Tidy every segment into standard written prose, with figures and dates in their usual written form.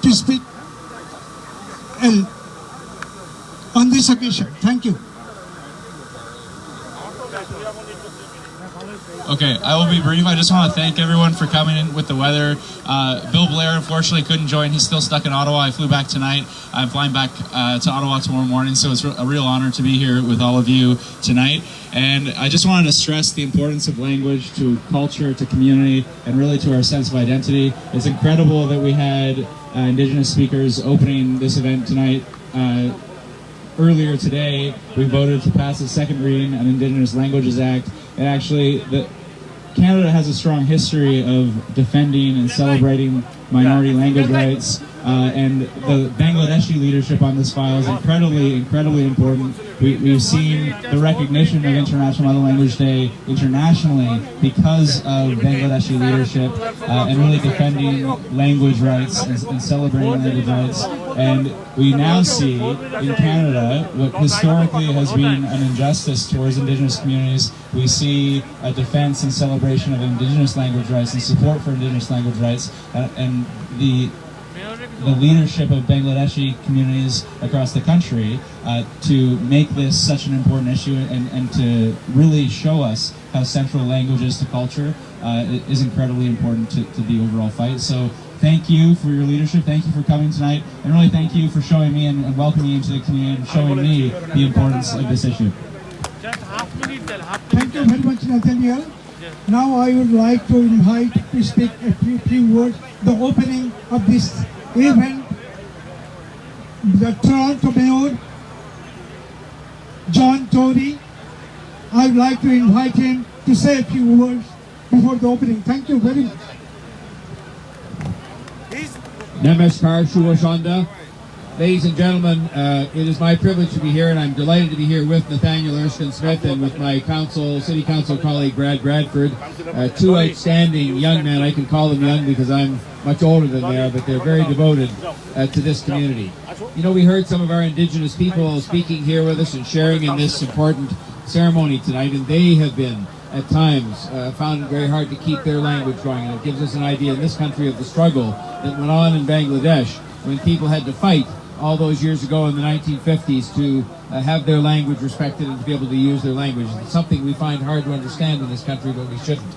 to speak on this occasion. Thank you. Okay, I will be brief. I just want to thank everyone for coming in with the weather. Bill Blair unfortunately couldn't join. He's still stuck in Ottawa. I flew back tonight. I'm flying back to Ottawa tomorrow morning, so it's a real honor to be here with all of you tonight. And I just wanted to stress the importance of language to culture, to community, and really to our sense of identity. It's incredible that we had Indigenous speakers opening this event tonight. Earlier today, we voted to pass the second reading on Indigenous Languages Act. And actually, Canada has a strong history of defending and celebrating minority language rights. And the Bangladeshi leadership on this file is incredibly important. We've seen the recognition of International Mother Language Day internationally because of Bangladeshi leadership and really defending language rights and celebrating language rights. And we now see in Canada what historically has been an injustice towards Indigenous communities. We see a defense and celebration of Indigenous language rights and support for Indigenous language rights, and the leadership of Bangladeshi communities across the country to make this such an important issue and to really show us how central language is to culture is incredibly important to the overall fight. So thank you for your leadership, thank you for coming tonight, and really thank you for showing me and welcoming me into the community and showing me the importance of this issue. Thank you very much, Nathaniel. Now I would like to invite to speak a few words, the opening of this event, the Toronto Mayor, John Tory. I would like to invite him to say a few words before the opening. Thank you very much. Namaskar, Shubha. Ladies and gentlemen, it is my privilege to be here, and I'm delighted to be here with Nathaniel Erskine-Smith and with my City Council colleague Brad Bradford, two outstanding young men. I can call them young because I'm much older than they are, but they're very devoted to this community. You know, we heard some of our Indigenous people speaking here with us and sharing in this important ceremony tonight, and they have been, at times, found it very hard to keep their language going, and it gives us an idea in this country of the struggle that went on in Bangladesh when people had to fight all those years ago in the 1950s to have their language respected and to be able to use their language. It's something we find hard to understand in this country, but we shouldn't.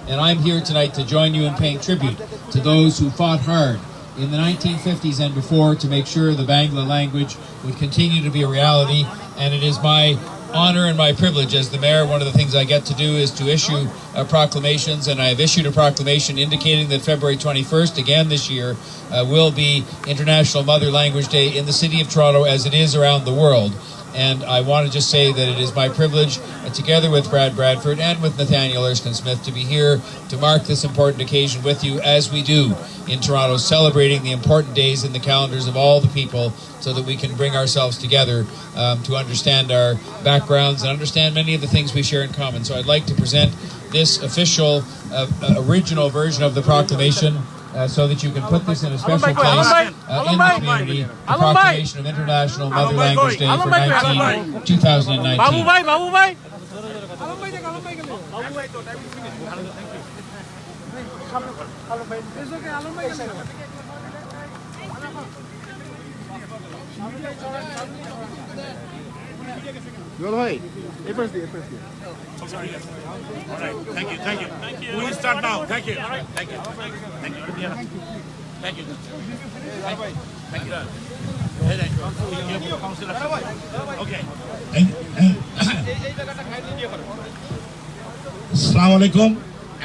And I'm here tonight to join you in paying tribute to those who fought hard in the 1950s and before to make sure the Bangla language would continue to be a reality. And it is my honor and my privilege as the mayor. One of the things I get to do is to issue proclamations, and I have issued a proclamation indicating that February 21st, again this year, will be International Mother Language Day in the city of Toronto as it is around the world. And I want to just say that it is my privilege, together with Brad Bradford and with Nathaniel Erskine-Smith, to be here to mark this important occasion with you, as we do in Toronto, celebrating the important days in the calendars of all the people, so that we can bring ourselves together to understand our backgrounds and understand many of the things we share in common. So I'd like to present this official, original version of the proclamation so that you can put this in a special place in the community, the proclamation of International Mother Language Day for 2019. I'm sorry, yes. All right, thank you, thank you. Thank you. We will start now. Thank you. All right, thank you. Thank you. Thank you. Thank you. Okay. আসসালামু আলাইকুম।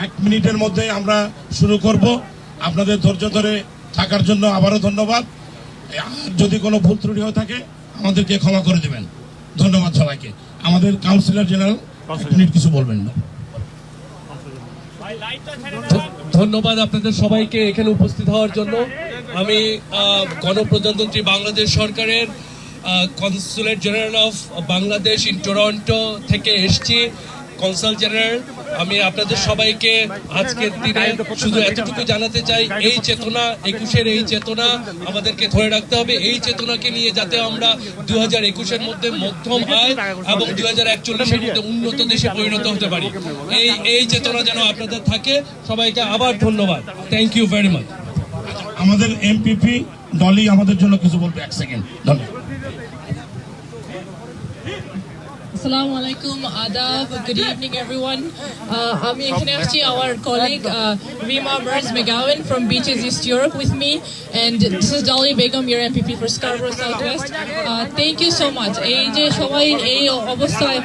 1 মিনিটের মধ্যে আমরা শুরু করব। আপনাদের ধৈর্য ধরে থাকার জন্য আবারও ধন্যবাদ। যদি কোনো ভুল ত্রুটি হয়ে থাকে আমাদেরকে ক্ষমা করে দিবেন। ধন্যবাদ সবাইকে। আমাদের কাউন্সিলর জেনারেল কিছু বলবেন না। ধন্যবাদ আপনাদের সবাইকে এখানে উপস্থিত হওয়ার জন্য। আমি গণপ্রজাতন্ত্রী বাংলাদেশ সরকারের consulate general of Bangladesh in Toronto থেকে এসেছি, কনসাল জেনারেল। আমি আপনাদের সবাইকে আজকের দিনে শুধু এতটুকু জানাতে চাই, এই চেতনা, 21-এর এই চেতনা আমাদেরকে ধরে রাখতে হবে। এই চেতনাকে নিয়ে যাতে আমরা 2021-এর মধ্যে মধ্যম আয় এবং 2041-এর মধ্যে উন্নত দেশে পরিণত হতে পারি, এই চেতনা যেন আপনাদের থাকে। সবাইকে আবার ধন্যবাদ। Thank you very much. আমাদের এমপিপি ডলি আমাদের জন্য কিছু বলবে, এক second Dolly. Assalamu alaikum, adab, good evening everyone. I'm actually our colleague Rima Burns McGowan from Beaches East Europe with me, and this is Dolly Begum, your MPP for Scarborough Southwest. Thank you so much. এই যে সবাই এই অবস্থায়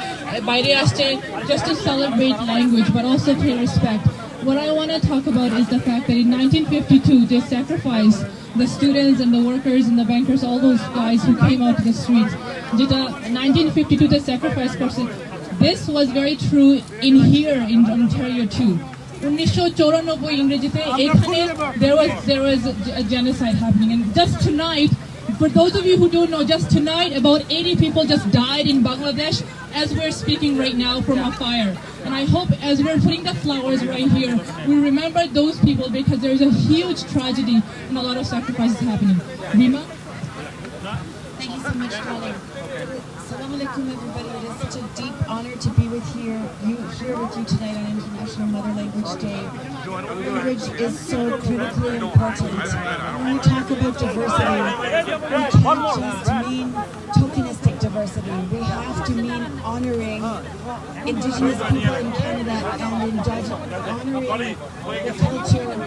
বাইরে আসছে just to celebrate language but also pay respect. What I want to talk about is the fact that in 1952 they sacrificed the students and the workers and the bankers, all those guys who came out to the streets. যেটা 1952 the sacrifice person. This was very true in here in Ontario too. 1994 ইংরেজিতে এখানে there was a genocide happening, and just tonight, for those of you who don't know, just tonight about 80 people just died in Bangladesh as we're speaking right now from a fire. And I hope as we're putting the flowers right here, we remember those people, because there is a huge tragedy and a lot of sacrifices happening. Rima? Thank you so much, Dolly. Assalamu alaikum, everybody. It is such a deep honor to be here with you tonight on International Mother Language Day. Language is so critically important. When we talk about diversity, we can't just mean tokenistic diversity. We have to mean honoring Indigenous people in Canada and honoring the culture and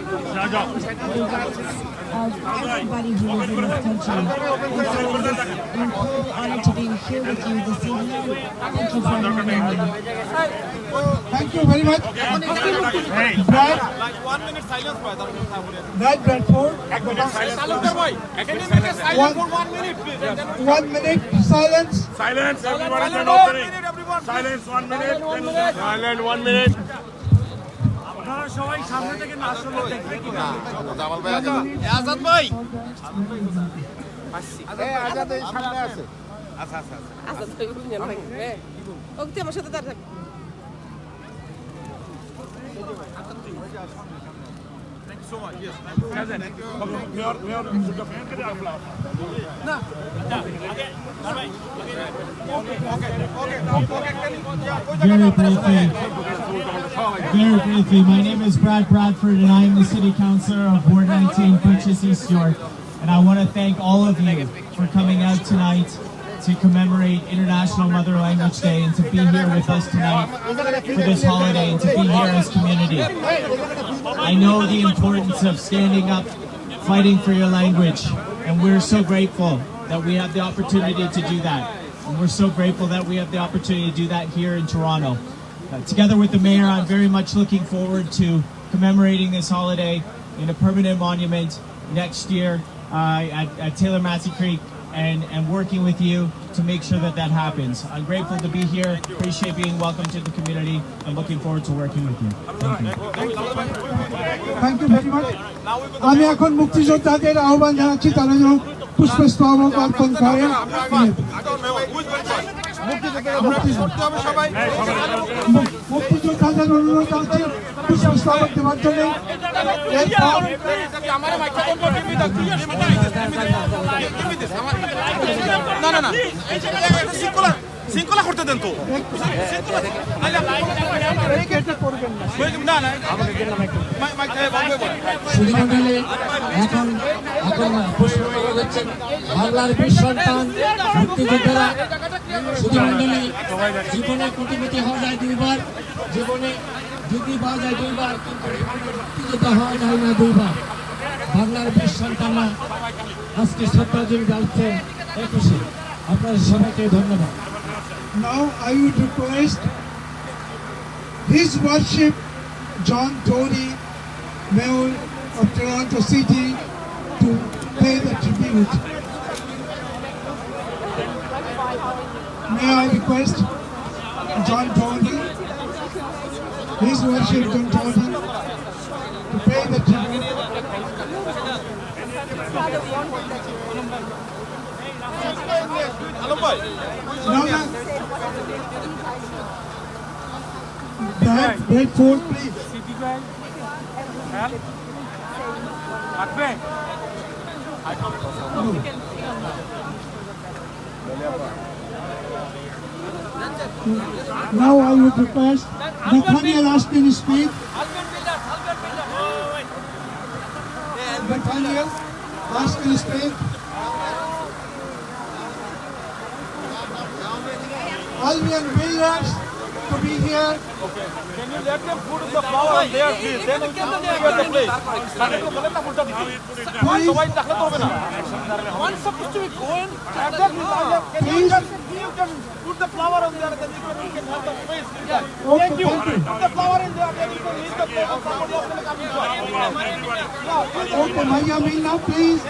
the rights of everybody who lives in this country. And so it is an incredible honor to be here with you this evening. Thank you for having me. Thank you very much. Brad. Brad Bradford. 1 minute silence. Silence, everyone is an opening. Silence, 1 minute. Silence, 1 minute. Azad ভাই ওকে আমার সাথে দাঁড়া থাকবে Very briefly, my name is Brad Bradford and I am the City Councillor of Ward 19, Beaches East York. And I want to thank all of you for coming out tonight to commemorate International Mother Language Day and to be here with us tonight for this holiday and to be here as community. I know the importance of standing up, fighting for your language, and we're so grateful that we have the opportunity to do that. And we're so grateful that we have the opportunity to do that here in Toronto. Together with the mayor, I'm very much looking forward to commemorating this holiday in a permanent monument next year at Taylor Massey Creek and working with you to make sure that that happens. I'm grateful to be here, appreciate being welcome to the community, and looking forward to working with you. Thank you. Thank you very much. আমি এখন মুক্তিযোদ্ধাদের আহ্বান জানাচ্ছি তারা যেন পুষ্পস্তবক অর্পণ করেন। মুক্তিযোদ্ধাদের অনুরোধ জানাচ্ছি পুষ্পস্তবক দেওয়ার জন্য। শৃঙ্খলা করতে দেন তো বাংলার বীর সন্তান মুক্তিযোদ্ধারা সুধীমণ্ডলী জীবনে কোটিপতি হওয়া যায় দুইবার, জীবনে ডিগ্রি পাওয়া যায় দুইবার, কিন্তু মুক্তিযোদ্ধা হওয়া যায় না দুইবার। বাংলার বীর সন্তানরা আজকে শ্রদ্ধাঞ্জলি জানাচ্ছেন একুশে। আপনাদের সবাইকে ধন্যবাদ। Now I would request His Worship John Tory, Mayor of Toronto City, to pay the tribute. May I request John Tory, His Worship John Tory, to pay the tribute. Bradford, please. Now I would request Nathaniel Ashton to speak. Nathaniel. ask to speak. Albion Builders to be here. Can you let them put the flower there, please? Then we can clear the place. One supposed to be going. Can you just put the flower on there, then we can have the space. Thank you. Put the flower in there, then we can leave the place. Somebody else will come inside. Okay, Maya Min now, please.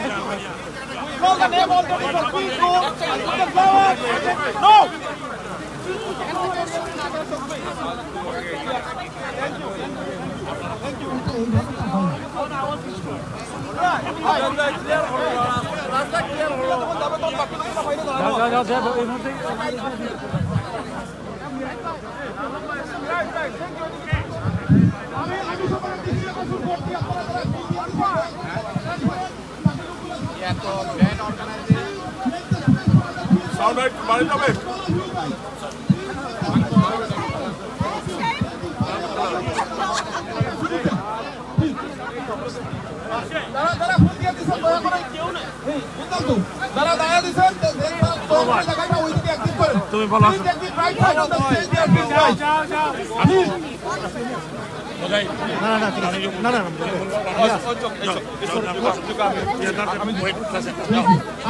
Call the name of the people. Please go. Put the flower. No. Sound right, বাড়ি যাবে দাদা ফুল দিয়ে দিছেন দয়া করে কেউ না বুঝতাম তো দাদা দায়া দিছেন তো লাগাই না ওইদিকে অ্যাক্টিভ করেন তুমি বলো right side of the stage there please guys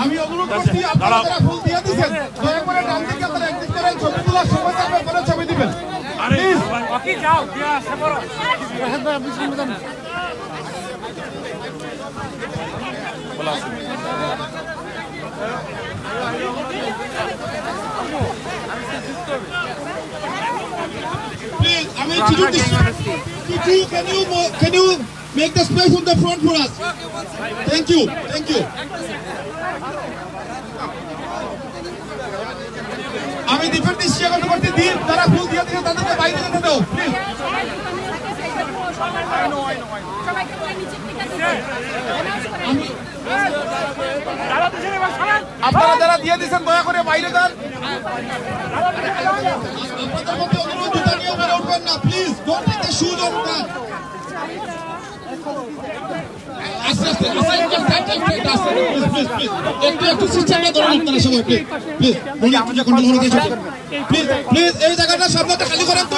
আমি অনুরোধ করছি আপনারা যারা ফুল দিয়ে দিছেন দয়া করে ডান দিকে আপনারা অ্যাক্টিভ করেন ছবি তোলার সময় থাকবে পরে ছবি দিবেন প্লিজ বাকি যাও দিয়া আসে বড় রাহাত ভাই আপনি শুনবেন না বলা Please, I mean, can you make the space on the front for us? Thank you, thank you. আমি ডিফেন্স শেয়ার করতে দিন তারা ফুল দিয়ে দিলে তাদেরকে বাইরে যেতে দাও প্লিজ আপনারা যারা দিয়ে দিয়েছেন দয়া করে বাইরে যান আপনাদের মধ্যে অনুরোধ জুতা নিয়ে বের উঠবেন না please don't take the shoes off the আস্তে আস্তে একটু সিস্টেমটা ধরুন আপনারা সবাই প্লিজ প্লিজ আপনারা কন্ট্রোল করে দিয়েছেন প্লিজ প্লিজ এই জায়গাটা সামনেটা খালি করেন তো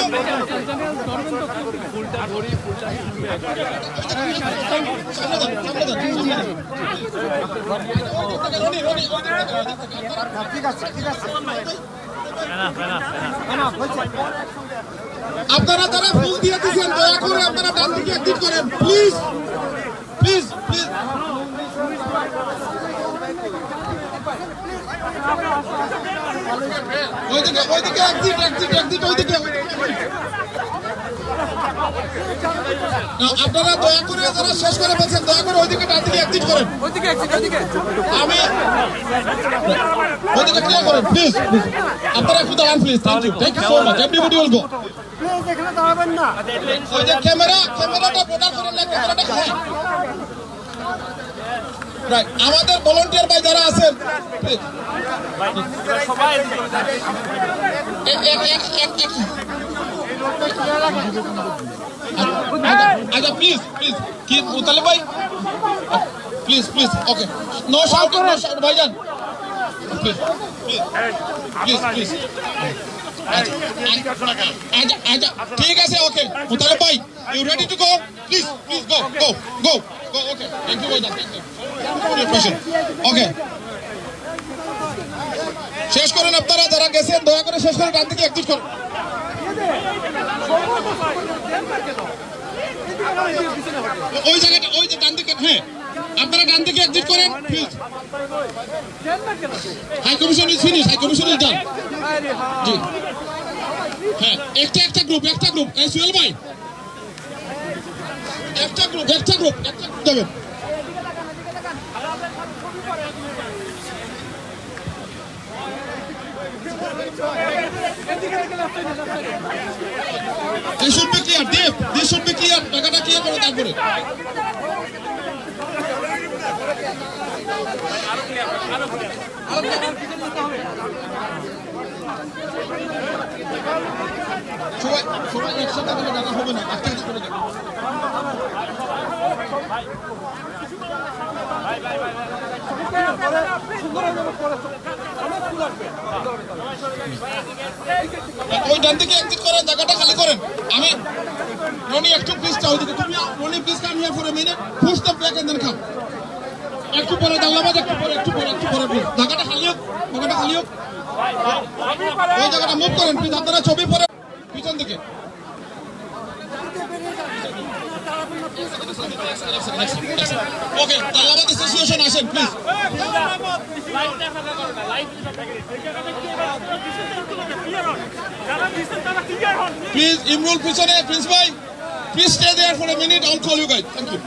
ফুলটা ধরি ফুলটা ঠিক আছে ঠিক আছে আপনারা যারা ফুল দিয়ে দিয়েছেন দয়া করে আপনারা ডান দিকে অ্যাক্টিভ করেন প্লিজ প্লিজ প্লিজ ওইদিকে এক্সিট ওইদিকে আপনারা দয়া করে যারা শেষ করে বলছেন দয়া করে ওইদিকে ডান দিকে অ্যাক্টিভ করেন আমি ওইদিকে ক্লিয়ার করেন প্লিজ আপনারা একটু দাঁড়ান please thank you so much everybody will go please এখানে দাঁড়াবেন না ওই যে ক্যামেরাটা বোর্ডার করেন না ক্যামেরাটা হ্যাঁ রাইট আমাদের ভলান্টিয়ার ভাই যারা আছেন সবাই আচ্ছা প্লিজ প্লিজ কি মুতালে ভাই please please okay no shout ভাইজান প্লিজ প্লিজ প্লিজ আচ্ছা ঠিক আছে ওকে মুতালে ভাই you ready to go please please go go go go okay thank you ভাইজান থ্যাংক ইউ ওকে শেষ করেন আপনারা যারা গেছেন দয়া করে শেষ করে ডান দিকে অ্যাক্টিভ করুন ওই জায়গাটা ওই যে ডান দিকে হ্যাঁ আপনারা ডান দিকে অ্যাক্টিভ করেন please high commission is finish high commission is done জি হ্যাঁ একটা গ্রুপ এই সুহেল ভাই একটা গ্রুপ যাবেন This should be clear, Dave. This should be clear. জায়গাটা ক্লিয়ার করো তারপরে। সবাই একসাথে করে জায়গা হবে না। একটা করে ওই ডান দিকে এক্সিট করেন, জায়গাটা খালি করেন। আমি রনি একটু প্লিজ চাও দিকে তুমি Rony please come here for a minute, push the back end then come. একটু পরে দাল্লাবাদ, একটু পরে প্লিজ জায়গাটা খালি হোক, জায়গাটা খালি হোক, ওই জায়গাটা মুভ করেন প্লিজ। আপনারা ছবি পরে পিছন দিকে। ওকে, দাল্লাবাদ অ্যাসোসিয়েশন আসেন প্লিজ। প্লিজ ইমরুল পিছনে, প্রিন্স ভাই please stay there for a minute, I'll call you guys. Thank you.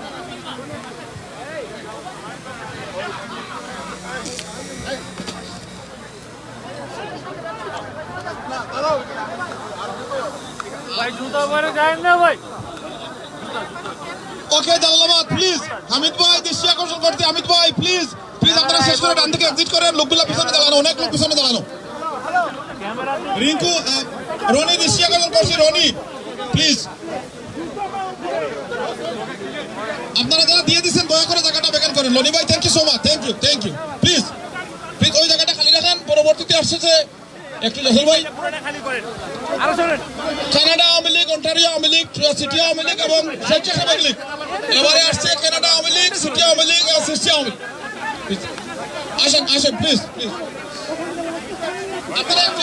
ভাই জুতা পরে যায় না ভাই। ওকে দাল্লাবাদ প্লিজ, হামিদ ভাই দৃষ্টি আকর্ষণ করতে, হামিদ ভাই প্লিজ আপনারা শেষ করে ডান দিকে এক্সিট করেন। লোকগুলো পিছনে দাঁড়ানো, অনেক লোক পিছনে দাঁড়ানো। রিঙ্কু, রনি দৃষ্টি আকর্ষণ করছি, রনি প্লিজ। আপনারা যারা দিয়ে দিচ্ছেন দয়া করে জায়গাটা বেকার করেন। রনি ভাই thank you so much, thank you please ওই জায়গাটা খালি রাখেন। পরবর্তীতে আসছে একটু জসল ভাই, Canada Awami League, Ontario Awami League, city Awami League এবং স্বেচ্ছাসেবক লীগ। এবারে আসছে কানাডা আওয়ামী লীগ, সিটি আওয়ামী লীগ আর সিটি আওয়ামী লীগ। আসেন প্লিজ আপনারা একটু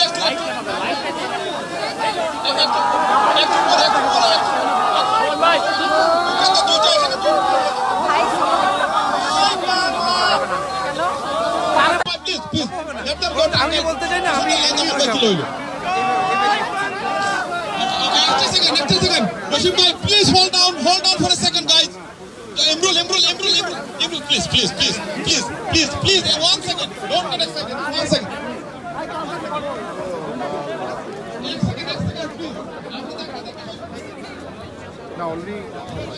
আমি বলতে চাই না, আমি Rashid bhai, please hold down for a second, guys. Imrul, please, 1 second. Don't get excited. 1 second. না অলরেডি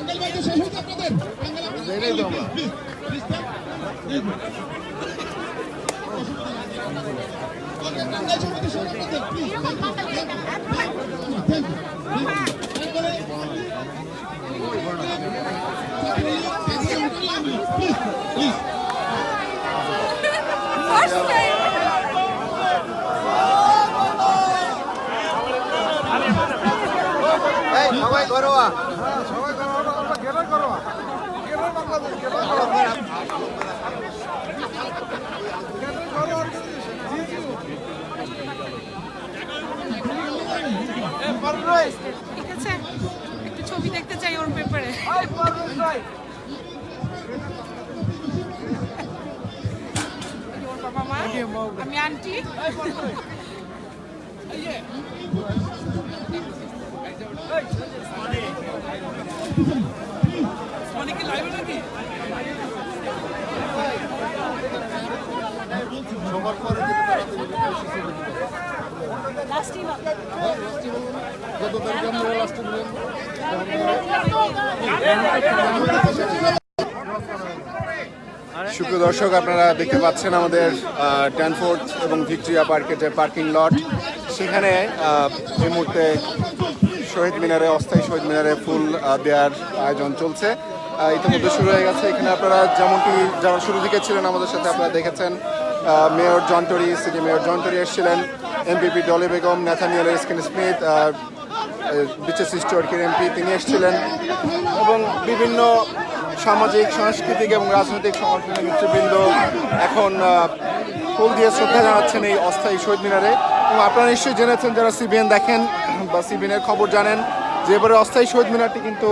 Angal bhai to শেষ হচ্ছে আপনাদের। জায়গায় তো আমরা সবাই ঘরোয়া ঠিক আছে, একটু ছবি দেখতে চাই ওর পেপারে। ওর বাবা মা, আমি আন্টি। সবার পরে যত তারিখে আমরা লাস্টে সুপ্রিয় দর্শক, আপনারা দেখতে পাচ্ছেন আমাদের ড্যানফোর্থ এবং ভিক্টোরিয়া পার্কের যে পার্কিং লট, সেখানে এই মুহূর্তে অস্থায়ী শহীদ মিনারে ফুল দেওয়ার আয়োজন চলছে। ইতিমধ্যে শুরু হয়ে গেছে। এখানে আপনারা যেমনটি যারা শুরু দিকে ছিলেন আমাদের সাথে, আপনারা দেখেছেন মেয়র জন টরি, সিটি মেয়র জন টরি এসেছিলেন, MPP Dolly Begum, Nathaniel Erskine Smith, Beaches স্টুয়ার্টের এমপি তিনি এসেছিলেন, এবং বিভিন্ন সামাজিক, সাংস্কৃতিক এবং রাজনৈতিক সংগঠনের নেতৃবৃন্দ এখন ফুল দিয়ে শ্রদ্ধা জানাচ্ছেন এই অস্থায়ী শহীদ মিনারে। এবং আপনারা নিশ্চয়ই জেনেছেন, যারা সিবিএন দেখেন বা সিবিএনের খবর জানেন, যে এবারে অস্থায়ী শহীদ মিনারটি কিন্তু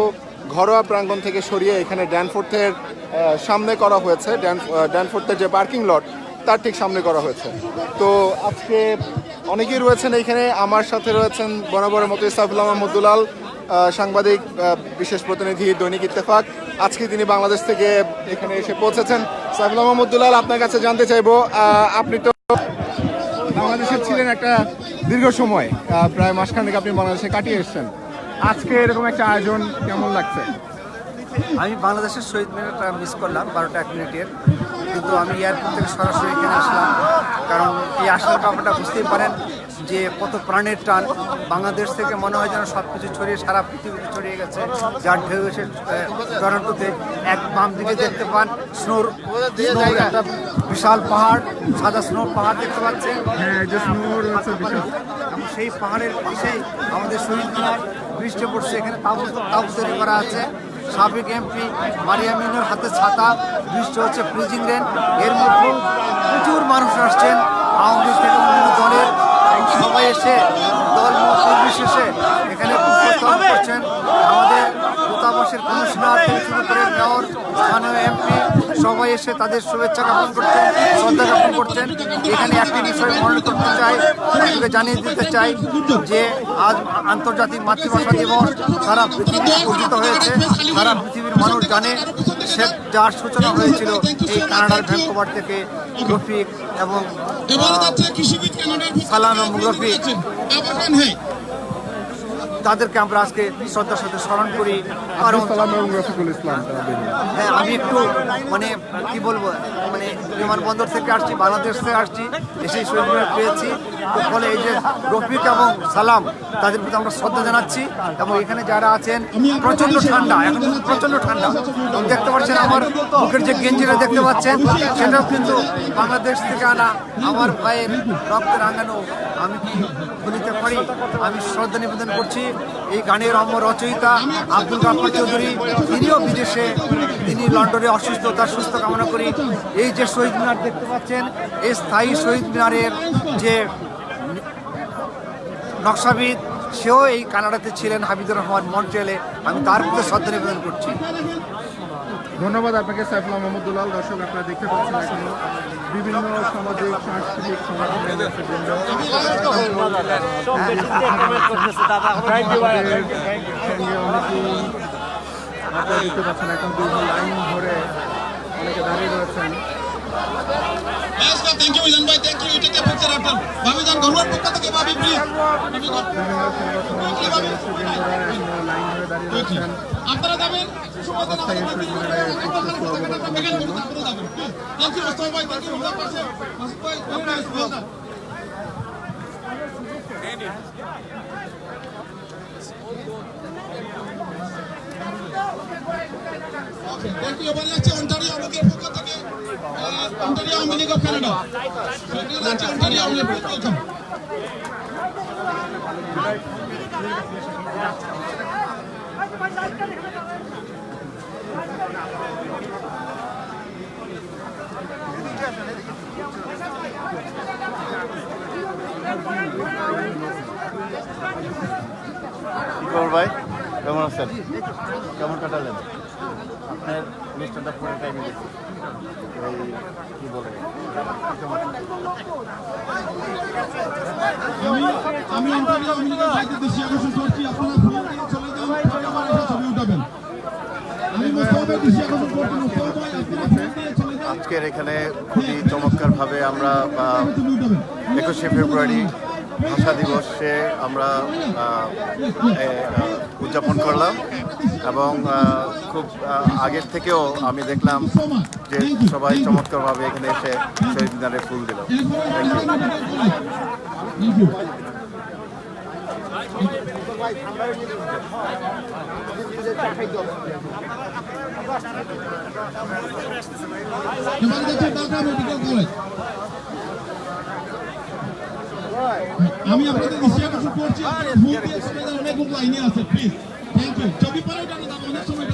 ঘরোয়া প্রাঙ্গণ থেকে সরিয়ে এখানে ড্যানফোর্থের সামনে করা হয়েছে। ড্যানফোর্থের যে পার্কিং লট তার ঠিক সামনে করা হয়েছে। তো আজকে অনেকেই রয়েছেন এইখানে। আমার সাথে রয়েছেন বরাবরের মতো সাইফুল্লাহ মাহমুদুলাল, সাংবাদিক, বিশেষ প্রতিনিধি দৈনিক ইত্তেফাক। আজকে তিনি বাংলাদেশ থেকে এখানে এসে পৌঁছেছেন। সাইফুল্লাহ মাহমুদুলাল, আপনার কাছে জানতে চাইবো, আপনি তো বাংলাদেশে ছিলেন একটা দীর্ঘ সময়, প্রায় মাসখানেক আপনি বাংলাদেশে কাটিয়ে এসেছেন। আজকে এরকম একটা আয়োজন কেমন লাগছে? আমি বাংলাদেশের শহীদ মিনারটা মিস করলাম 12টা মিনিটের, কিন্তু আমি এয়ারপোর্ট থেকে সরাসরি এখানে আসলাম, কারণ এই আসার ব্যাপারটা বুঝতেই পারেন যে কত প্রাণের টান। বাংলাদেশ থেকে মনে হয় যেন সব কিছু ছড়িয়ে সারা পৃথিবীতে ছড়িয়ে গেছে, যার ঢেউ এসে টরন্টোতে এক বাম দিকে দেখতে পান স্নোর একটা বিশাল পাহাড়, সাদা স্নোর পাহাড় দেখতে পাচ্ছেন। এবং সেই পাহাড়ের পাশেই আমাদের শহীদ মিনার, বৃষ্টি পড়ছে, এখানে তাবু তৈরি করা আছে। সাবেক এমপি মারিয়া মিনুর হাতে ছাতা, বৃষ্টি হচ্ছে, ফ্রিজিং রেন, এর মধ্যে প্রচুর মানুষ আসছেন আওয়ামী লীগ থেকে অন্যান্য দলের সবাই এসে দল নির্বিশেষে এখানে উপস্থাপন করছেন। আমাদের দূতাবাসের কমিশনার থেকে শুরু করে মেয়র, স্থানীয় এমপি সবাই এসে তাদের শুভেচ্ছা জ্ঞাপন করছেন, শ্রদ্ধা জ্ঞাপন করছেন। এখানে একটি বিষয় মনে করতে চাই, আপনাকে জানিয়ে দিতে চাই যে আজ আন্তর্জাতিক মাতৃভাষা দিবস সারা পৃথিবী উদযাপিত হয়েছে। সারা পৃথিবীর মানুষ জানে যার সূচনা হয়েছিল এই কানাডার ভ্যাঙ্কুভার থেকে রফিক এবং সালাম এবং রফিক, তাদেরকে আমরা আজকে শ্রদ্ধার সাথে স্মরণ করি। কারণ হ্যাঁ, আমি একটু মানে কি বলবো, মানে বিমানবন্দর থেকে আসছি, বাংলাদেশ থেকে আসছি, এসে শহীদ মিনার পেয়েছি। তো ফলে এই যে রফিক এবং সালাম, তাদের প্রতি আমরা শ্রদ্ধা জানাচ্ছি। এবং এখানে যারা আছেন, প্রচণ্ড ঠান্ডা, এখন প্রচণ্ড ঠান্ডা। দেখতে পাচ্ছেন আমার মুখের যে গেঞ্জিটা দেখতে পাচ্ছেন, সেটাও কিন্তু বাংলাদেশ থেকে আনা, আমার ভাইয়ের রক্তে রাঙানো। আমি কি বলিতে পারি, আমি শ্রদ্ধা নিবেদন করছি এই গানের অমর রচয়িতা আব্দুল গাফফার চৌধুরী, তিনিও বিদেশে, তিনি লন্ডনে অসুস্থ, তার সুস্থ কামনা করি। এই যে শহীদ মিনার দেখতে পাচ্ছেন, এই স্থায়ী শহীদ মিনারের যে নকশাবিদ, সেও এই কানাডাতে ছিলেন, হামিদুর রহমান মন্ট্রিয়ালে। আমি তার প্রতি শ্রদ্ধা নিবেদন করছি। ধন্যবাদ আপনাকে সাইফুল্লাহ মাহমুদুল্লাহ। দর্শক, আপনারা দেখতে পাচ্ছেন এখনো বিভিন্ন সামাজিক সাংস্কৃতিক সংগঠনের নেতৃবৃন্দ আপনারা দেখতে পাচ্ছেন এখন দীর্ঘ লাইন ধরে অনেকে দাঁড়িয়ে রয়েছেন। থ্যাংক ইউ ভাই, thank you. Take a picture after ভাবি জান ঘরোয়ার পক্ষ থেকে ভাবি প্লিজ। বিভিন্ন সংগঠনের নেতৃবৃন্দরা এখনো লাইন ধরে দাঁড়িয়ে রয়েছেন আপনারা যাবেন অস্থায়ী শহীদ মিনারে কিছু অবদানের জন্য। থ্যাংক ইউ মোস্তফা ভাই, থ্যাংক ইউ আপনার পাশে মাসুদ ভাই, very nice, well done. Thank you. এবার লাগছে অন্টারিও আমাদের পক্ষ থেকে, Ontario Awami League of Canada. Ontario Awami League, welcome. ভাই কেমন আছেন? কেমন কাটালেন আপনার অনুষ্ঠানটা? পুরো টাইমে দেখি কি বলে, আমি অন্টারিও আওয়ামী লীগের দায়িত্ব দেশি আকর্ষণ করছি। আপনারা ফোন দিয়ে চলে যান, আমার এসে ছবি উঠাবেন। আমি মোস্তফা ভাই দেশি আকর্ষণ করছি। মোস্তফা ভাই আপনারা ফোন দিয়ে চলে যান। আজকের এখানে খুবই চমৎকারভাবে আমরা 21শে ফেব্রুয়ারি ভাষা দিবসে আমরা উদযাপন করলাম এবং খুব আগের থেকেও আমি দেখলাম যে সবাই চমৎকারভাবে এখানে এসে শহীদ মিনারে ফুল দিল। Thank you. আমি আপনাদের দৃষ্টি আকর্ষণ করছি, অনেক লোক লাইনে আছে, প্লিজ। Thank you. ছবি পরে উঠানো যাবে, অনেক সময়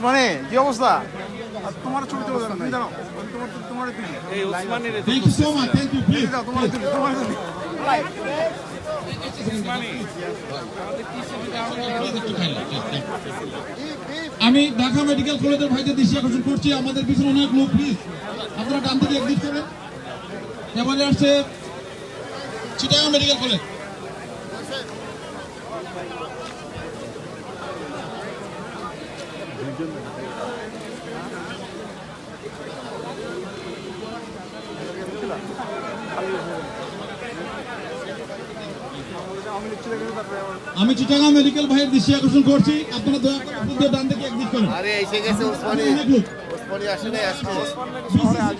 মানে কি অবস্থা? তোমার ছবি তুলে দাও, তুমি জানো তোমার এই উসমানের। Thank you so much, thank you, please দাও তোমার আমি ঢাকা মেডিকেল কলেজের ভাইদের দৃষ্টি আকর্ষণ করছি, আমাদের পিছনে অনেক লোক, প্লিজ আপনারা ডান দিকে এক্সিট করেন। এবারে আসছে চিটাগাং মেডিকেল কলেজ। আমি চিটাগাং মেডিকেল ভাইয়ের দৃষ্টি আকর্ষণ করছি, আপনারা দয়া করে আপনাদের ডান দিকে এক্সিট করেন। আরে এসে গেছে উসমানী। অনেক লোক। পলি আসলে আজকে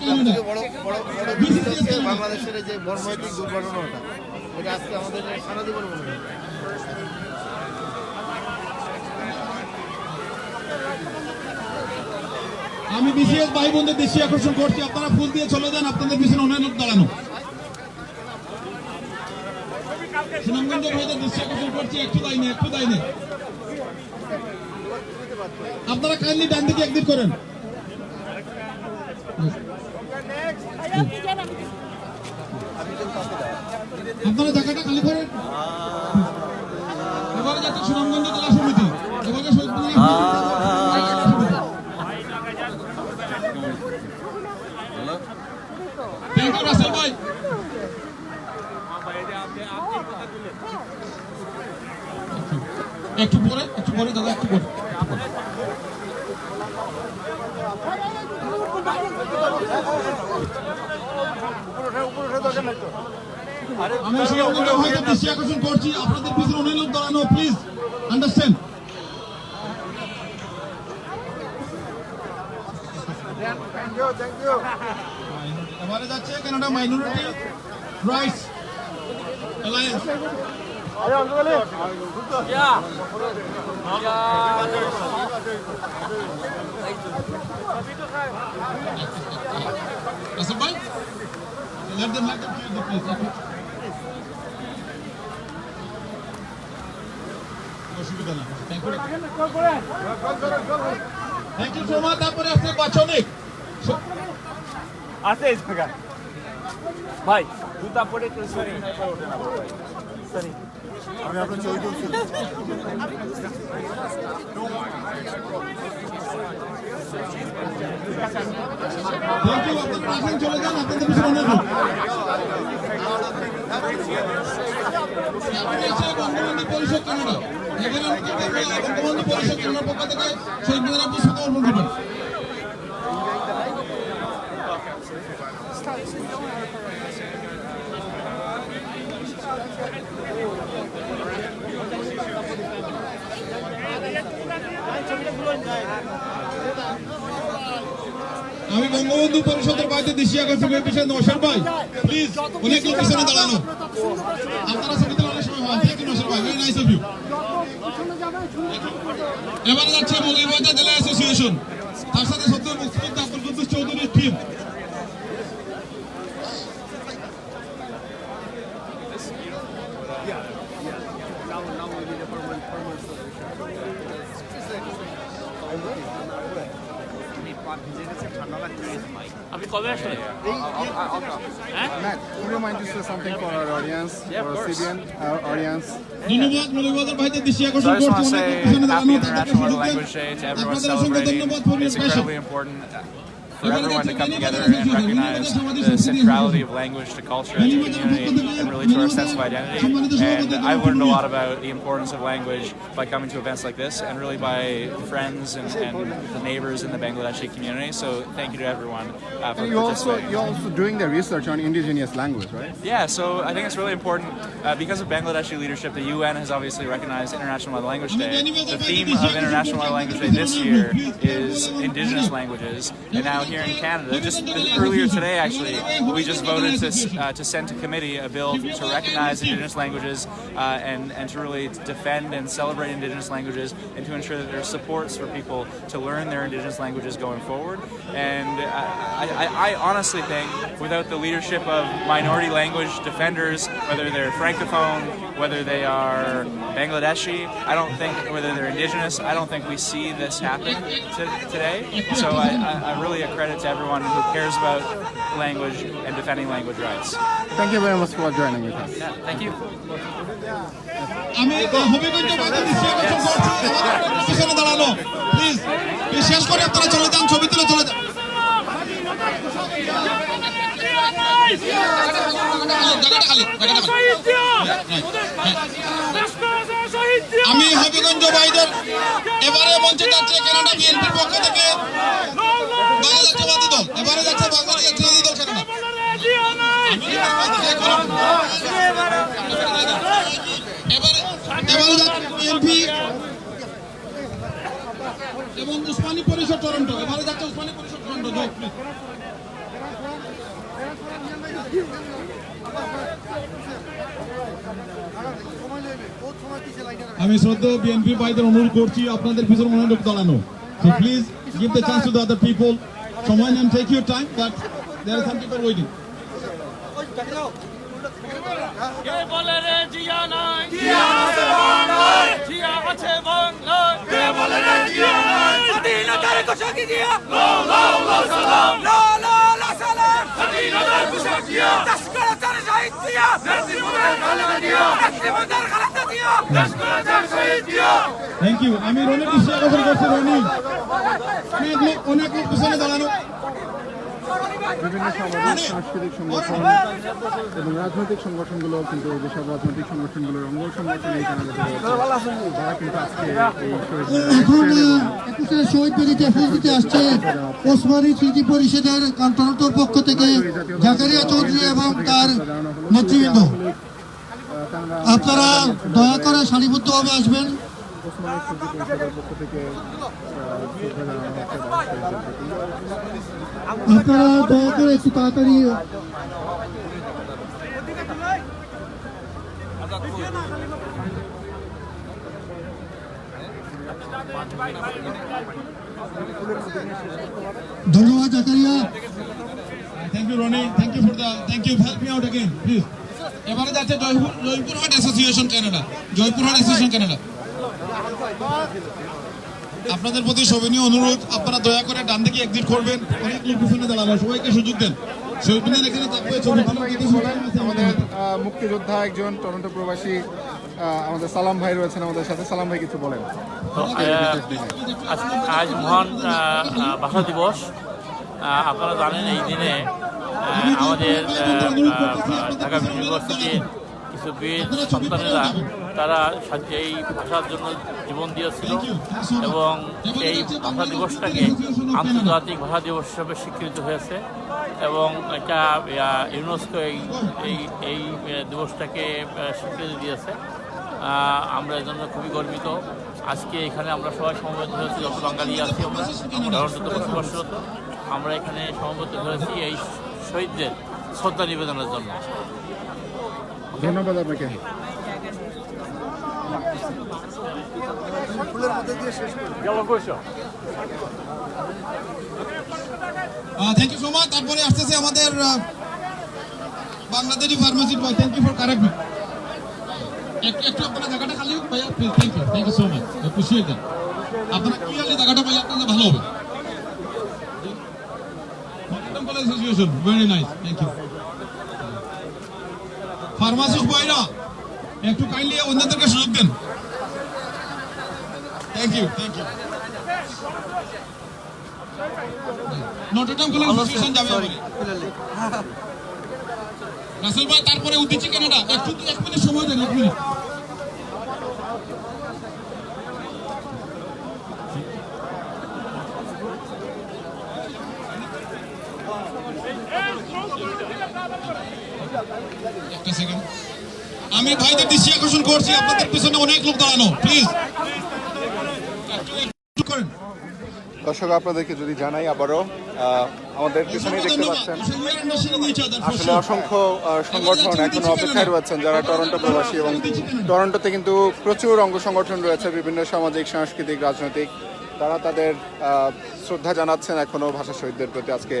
সবথেকে বড় বড় বড় জিনিস হচ্ছে বাংলাদেশের এই যে মর্মান্তিক দুর্ঘটনাটা, এটা আজকে আমাদের সারা জীবন মনে হয়। আমি বিশেষ ভাই বোনদের দৃষ্টি আকর্ষণ করছি, আপনারা ফুল দিয়ে চলে যান, আপনাদের পিছনে অনেক লোক দাঁড়ানো। সুনামগঞ্জের ভাইদের দৃষ্টি আকর্ষণ করছি, একটু লাইনে একটু লাইনে। আপনারা কাইন্ডলি ডান দিকে একদিক করেন। আপনারা জায়গাটা খালি করেন। এবারে যাচ্ছে সুনামগঞ্জ জেলা সমিতি, এবারে থ্যাংক ইউ রাসেল ভাই। একটু পরে দাদা, একটু পরে। আমি সুনামগঞ্জ ভাইদের দৃষ্টি আকর্ষণ করছি, আপনাদের পিছনে অনেক লোক দাঁড়ানো, প্লিজ আন্ডারস্ট্যান্ড। এবারে যাচ্ছে Canada minority rights alliance. Asif bhai, let them clear the place. অসুবিধা না, thank you. Thank you so much. তারপরে আসছে বাচনিক আছে এই জায়গা ভাই, জুতা পরে কেউ সরি সরি, আমি আপনার ছবি তুলছি। Thank you. আপনারা আসেন, চলে যান, আপনাদের পিছনে অনেক লোক। বঙ্গবন্ধু পরিষদ কানাডা, বঙ্গবন্ধু পরিষদ কানাডার পক্ষ থেকে শহীদ মিনারে পুষ্প অর্পণ করবেন। আমি বঙ্গবন্ধু পরিষদের বাইরে দৃষ্টি আকর্ষণ করে পিছনে নশর ভাই, প্লিজ অনেক লোক পিছনে দাঁড়ানো। আপনারা ছবি তোলার অনেক সময় হয়। থ্যাংক ইউ নশর ভাই, ভেরি নাইস অফ ইউ। এবারে যাচ্ছে মৌলভীবাজার জেলা অ্যাসোসিয়েশন, তার সাথে সত্য মুক্তিযোদ্ধা আব্দুল কুদ্দুস চৌধুরীর টিম। আপনি কবে আসলেন? Matt, would you mind to say something for our audience, for our CBN audience? ধন্যবাদ মৌলভীবাজার ভাইদের দৃষ্টি So আকর্ষণ I just করছি, want to অনেক say লোক পিছনে happy দাঁড়ানো, তাদেরকে International সুযোগ দেন। Language Day to everyone আপনাদের অসংখ্য celebrating. ধন্যবাদ for your It's passion। incredibly important for everyone to come together and recognize the centrality of language to culture and to community and really to our sense of identity. And I've learned a lot about the importance of language by coming to events like this and really by friends and the neighbors in the Bangladeshi community. So thank you to everyone for participating. You're also doing the research on indigenous language, right? Yeah, so I think it's really important because of Bangladeshi leadership. The UN has obviously recognized International Mother Language Day. The theme of International Mother Language Day this year is Indigenous languages. And now here in Canada, just earlier today actually, we just voted to send to committee a bill to recognize Indigenous languages and to really defend and celebrate Indigenous languages and to ensure that there are supports for people to learn their Indigenous languages going forward. And I honestly think without the leadership of minority language defenders, whether they're Francophone, whether they are Bangladeshi, I don't think, whether they're Indigenous, I don't think we see this happen today. So I really accredit to everyone who cares about language and defending language rights. Thank you very much for joining with us. Yeah, thank you. আমি হবিগঞ্জ ভাইদের দৃষ্টি আকর্ষণ করছি, আমাদের পিছনে দাঁড়ানো, please শেষ করে আপনারা চলে যান, ছবি তুলে চলে যান। আমি হবিগঞ্জ ভাইদের এবারে মঞ্চে যাচ্ছে কানাডা বিএনপির পক্ষ থেকে বাংলাদেশ জাতীয়তাবাদী দল, এবারে যাচ্ছে বাংলাদেশ জাতীয়তাবাদী দল কানাডা। এবারে যাচ্ছে বিএনপি এবং উসমানী পরিষদ টরন্টো, এবারে যাচ্ছে উসমানী পরিষদ আমি শ্রদ্ধেয় বিএনপি ভাইদের অনুরোধ করছি আপনাদের পিছনে মনে লোক দাঁড়ানো। So please give the chance to the other people. Someone and take your time, but there are some people waiting. কে বলে রে জিয়া নাই জিয়া আছে বাংলায় জিয়া আছে বাংলায় কে বলে রে জিয়া নাই স্বাধীনতার ঘোষক জিয়া লা লা লা সালাম লা লা লা সালাম স্বাধীনতার ঘোষক জিয়া তস্করতার শহীদ জিয়া নেত্রীমন্ডল খালেদা জিয়া নেত্রীমন্ডল খালেদা জিয়া তস্করতার শহীদ জিয়া থ্যাংক ইউ। আমি রনি বিশ্বাস করছি রনি অনেক লোক পিছনে দাঁড়ানো। বিভিন্ন সামাজিক সাংস্কৃতিক সংগঠন এবং রাজনৈতিক সংগঠনগুলো কিন্তু যেসব রাজনৈতিক সংগঠনগুলোর অঙ্গ সংগঠন এই কানাডাতে রয়েছে তারা কিন্তু আজকে এই এখন 21 শহীদ বেদিতে ফুল দিতে আসছে ওসমানী স্মৃতি পরিষদের টরন্টোর পক্ষ থেকে জাকারিয়া চৌধুরী এবং তার নেতৃবৃন্দ। আপনারা দয়া করে সারিবদ্ধভাবে আসবেন। ওসমানী স্মৃতি পরিষদের পক্ষ থেকে শ্রদ্ধা জানানো হচ্ছে আপনারা দয়া করে একটু তাড়াতাড়ি ধন্যবাদ Zakaria. Thank you Roni, thank you for the thank you help me out again please. এবারে যাচ্ছে Joypurhat association Canada, Joypurhat association Canada. আপনাদের প্রতি সবিনীয় অনুরোধ, আপনারা দয়া করে ডান দিকে এক্সিট করবেন। অনেক লোক পিছনে দাঁড়ানো, সবাইকে সুযোগ দেন। শহীদের এখানে তারপরে ছবি আমাদের মুক্তিযোদ্ধা একজন টরন্টো প্রবাসী আমাদের সালাম ভাই রয়েছেন আমাদের সাথে। সালাম ভাই কিছু বলেন। আজ মহান ভাষা দিবস। আপনারা জানেন এই দিনে আমাদের ঢাকা ইউনিভার্সিটির কিছু বীর সন্তানেরা তারা এই ভাষার জন্য জীবন দিয়েছিল এবং এই ভাষা দিবসটাকে আন্তর্জাতিক ভাষা দিবস হিসেবে স্বীকৃত হয়েছে এবং এটা ইউনেস্কো এই দিবসটাকে স্বীকৃতি দিয়েছে। আমরা এর জন্য খুবই গর্বিত। আজকে এখানে আমরা সবাই সমবেত হয়েছি, যত বাঙালি আছি আমরা টরন্টোতে বসবাসরত, আমরা এখানে সমবেত হয়েছি এই শহীদদের শ্রদ্ধা নিবেদনের জন্য। ধন্যবাদ আপনাকে। Thank you so much. তারপরে আসতেছে আমাদের Bangladeshi pharmacy boy. Thank you for correct me. একটু আপনারা জায়গাটা খালি হোক ভাইয়া please. Thank you so much, appreciate that. আপনারা ক্লিয়ারলি জায়গাটা পাইলে আপনাদের ভালো হবে। Association very nice, thank you. Pharmacist বয়রা একটু কাইন্ডলি অন্যদেরকে সুযোগ দেন। Thank you, thank you. Notre Dame college association যাবে আমারে রাসেল ভাই। তারপরে উদ্দিচি কানাডা। একটু 1 মিনিট সময় দেন, 1 মিনিট। একটা সেকেন্ড, আমি ভাইদের দৃষ্টি আকর্ষণ করছি, আপনাদের পিছনে অনেক লোক দাঁড়ানো, প্লিজ একটু করেন। দর্শক আপনাদেরকে যদি জানাই আবারও আমাদের পিছনেই দেখতে পাচ্ছেন আসলে অসংখ্য সংগঠন এখনো অপেক্ষায় রয়েছেন যারা টরন্টো প্রবাসী এবং টরন্টোতে কিন্তু প্রচুর অঙ্গ সংগঠন রয়েছে বিভিন্ন সামাজিক সাংস্কৃতিক রাজনৈতিক। তারা তাদের শ্রদ্ধা জানাচ্ছেন এখনো ভাষা শহীদদের প্রতি আজকে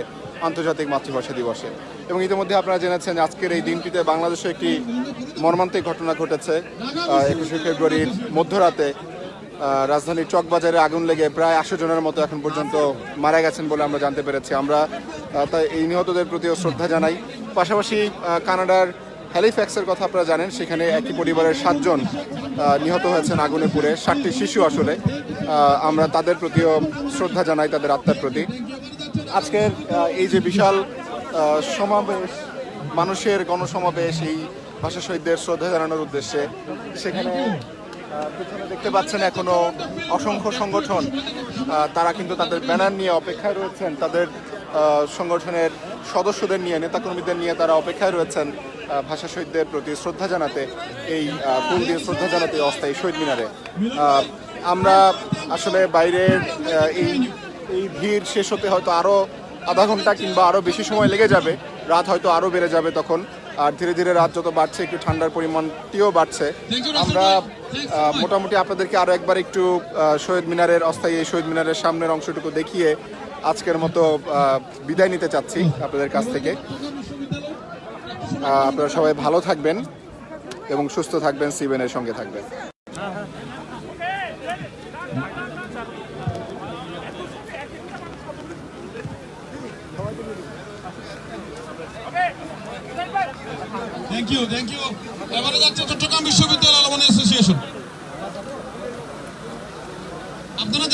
আন্তর্জাতিক মাতৃভাষা দিবসে। এবং ইতিমধ্যে আপনারা জেনেছেন আজকের এই দিনটিতে বাংলাদেশে একটি মর্মান্তিক ঘটনা ঘটেছে। 21শে ফেব্রুয়ারির মধ্যরাতে রাজধানীর চকবাজারে আগুন লেগে প্রায় 80 জনের মতো এখন পর্যন্ত মারা গেছেন বলে আমরা জানতে পেরেছি। আমরা তাই এই নিহতদের প্রতিও শ্রদ্ধা জানাই। পাশাপাশি কানাডার হ্যালিফ্যাক্সের কথা আপনারা জানেন, সেখানে একই পরিবারের 7 জন নিহত হয়েছেন আগুনে পুড়ে, 7টি শিশু। আসলে আমরা তাদের প্রতিও শ্রদ্ধা জানাই, তাদের আত্মার প্রতি। আজকের এই যে বিশাল সমাবেশ, মানুষের গণসমাবেশ এই ভাষা শহীদদের শ্রদ্ধা জানানোর উদ্দেশ্যে, সেখানে পিছনে দেখতে পাচ্ছেন এখনো অসংখ্য সংগঠন তারা কিন্তু তাদের ব্যানার নিয়ে অপেক্ষায় রয়েছেন। তাদের সংগঠনের সদস্যদের নিয়ে, নেতাকর্মীদের নিয়ে তারা অপেক্ষায় রয়েছেন ভাষা শহীদদের প্রতি শ্রদ্ধা জানাতে, এই ফুল দিয়ে শ্রদ্ধা জানাতে অস্থায়ী শহীদ মিনারে। আমরা আসলে বাইরের এই ভিড় শেষ হতে হয়তো আরও আধা ঘন্টা কিংবা আরও বেশি সময় লেগে যাবে, রাত হয়তো আরও বেড়ে যাবে তখন। আর ধীরে ধীরে রাত যত বাড়ছে একটু ঠান্ডার পরিমাণটিও বাড়ছে। আমরা মোটামুটি আপনাদেরকে আরও একবার একটু শহীদ মিনারের অস্থায়ী শহীদ মিনারের সামনের অংশটুকু দেখিয়ে আজকের মতো বিদায় নিতে চাচ্ছি আপনাদের কাছ থেকে। আপনারা সবাই ভালো থাকবেন এবং সুস্থ থাকবেন, সিবেনের সঙ্গে থাকবেন। Thank you. এবারে যাচ্ছে চট্টগ্রাম বিশ্ববিদ্যালয় অ্যালুমনি অ্যাসোসিয়েশন। আপনারা